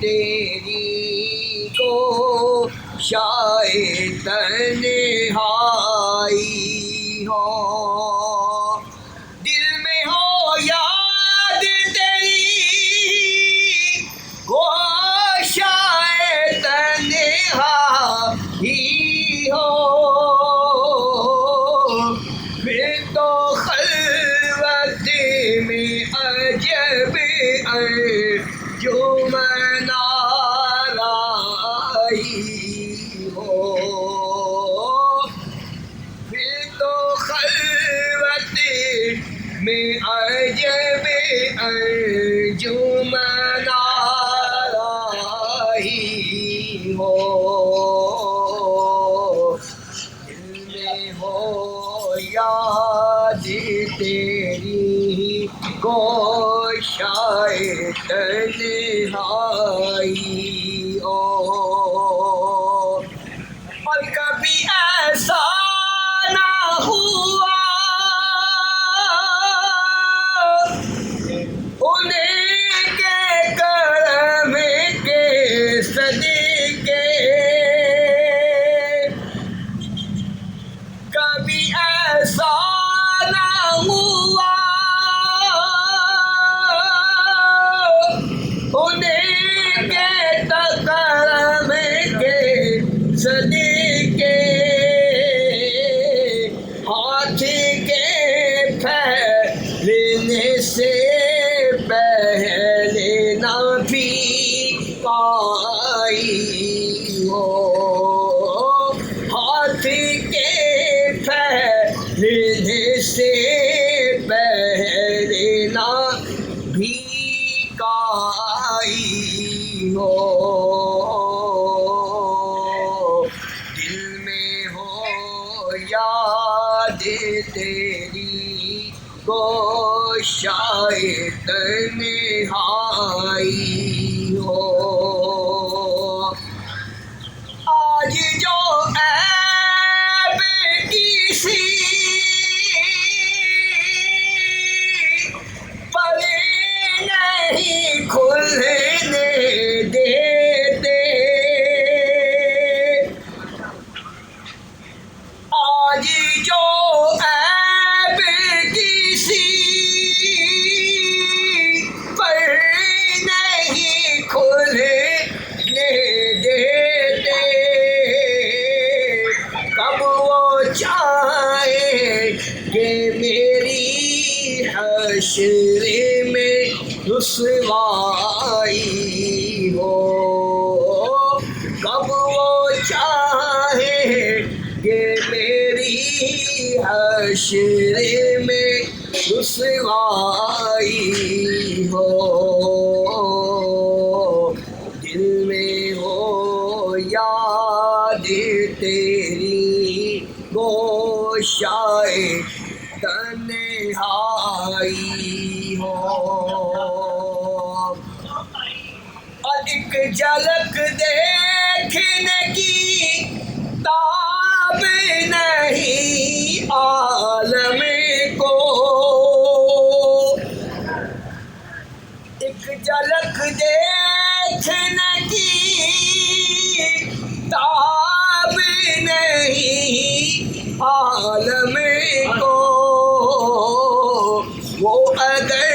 تیری کو شاید تنہائی ہو، دل میں ہو یاد تیری کو شاید تنہائی ہو، پھر تو خلوت میں عجب انجمن آرائی ہو، پھر تو خلوت میں عجب انجمن آرائی ہو، دل میں ہو یاد تیری کو شاید تنہائی ہو، اور کبھی ایسا نہ ہوا انہیں کے کرم کے صدقے، کبھی ایسا نہ ہوا انہیں کے کرم کے صدقے، ہاتھ کے پھیلنے سے پہلے نہ بھی پائی ہو، ہاتھ کے پھیلنے سے پہلے نہ بھی آئی ہو، دل میں ہو یاد تیری کو شاید تنہائی ہو، آج جو عیب کسی پر نہیں کھلنے دیتے، آج جو عیب کسی پر نہیں کھلنے دیتے، کب وہ چاہیں کہ میری حشر میں رسوائی ہو، کب وہ چاہیں کہ میری حشر میں رسوائی ہو، دل میں ہو یاد تیری کو شاید تنہائی ہو، اور ایک جھلک دیکھنے کی تاب نہیں عالم کو، ایک جھلک دیکھنے کی تاب نہیں عالم کو، وہ اگر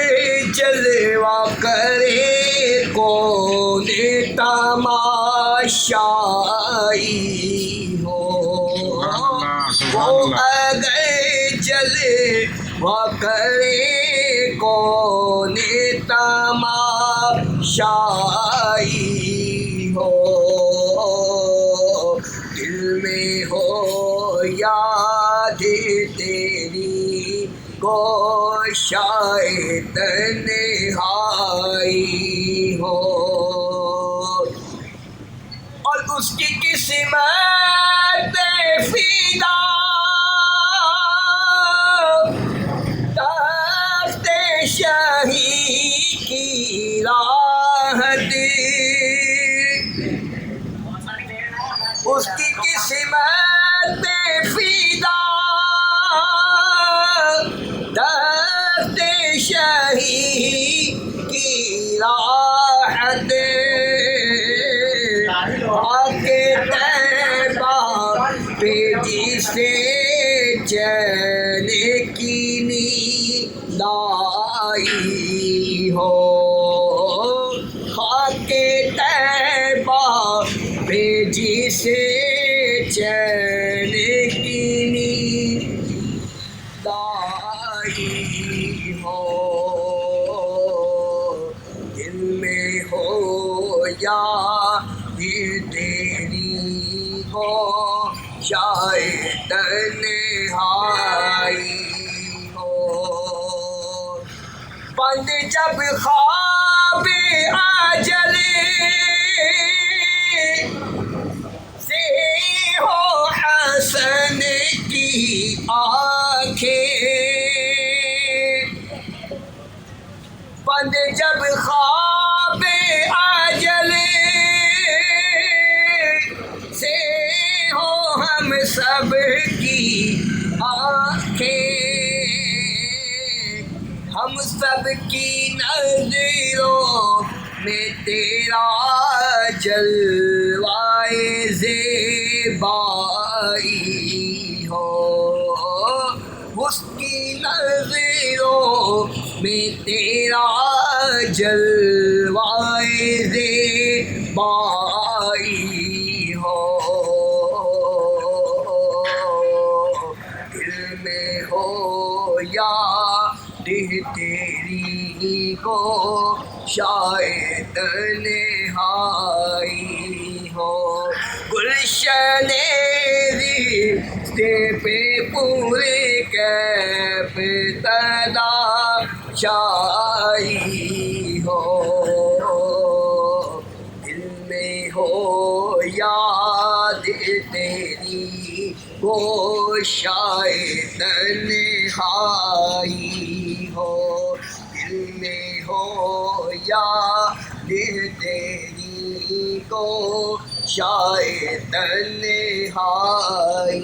جلوہ کرے کون تماشائی ہو، وہ اگر جلوہ کرے کون تماشائی ہو، دل میں ہو یاد تیری کو شاید تنہائی ہو، اور اس کی قسمت فدا تخت شاہی کی راہ دی، اس کی قسمت فدا تخت شاہی کی راہ دی، لائی ہو خاک طیبہ پہ جسے چین کی نیند لائی ہو دل میں ہو یا تیری ہو شاید تنہائی ہو بند جب خواب اجل سے ہو حسن کی آنکھیں بند جب خواب اجل سے ہو ہم سب کی آنکھیں ہم سب کی نظروں میں تیرا جلوائے زیبائی ہو اس کی نظروں میں تیرا جلوائے زیبائی ہو دل میں ہو یا تیری کو شاید تنہائی ہو گلشن رشتے پہ پورے کیف تلاشائی ہو دل میں ہو یاد تیری وہ شاید تنہائی ہو دل میں ہو یاد تیری کو شاید تنہائی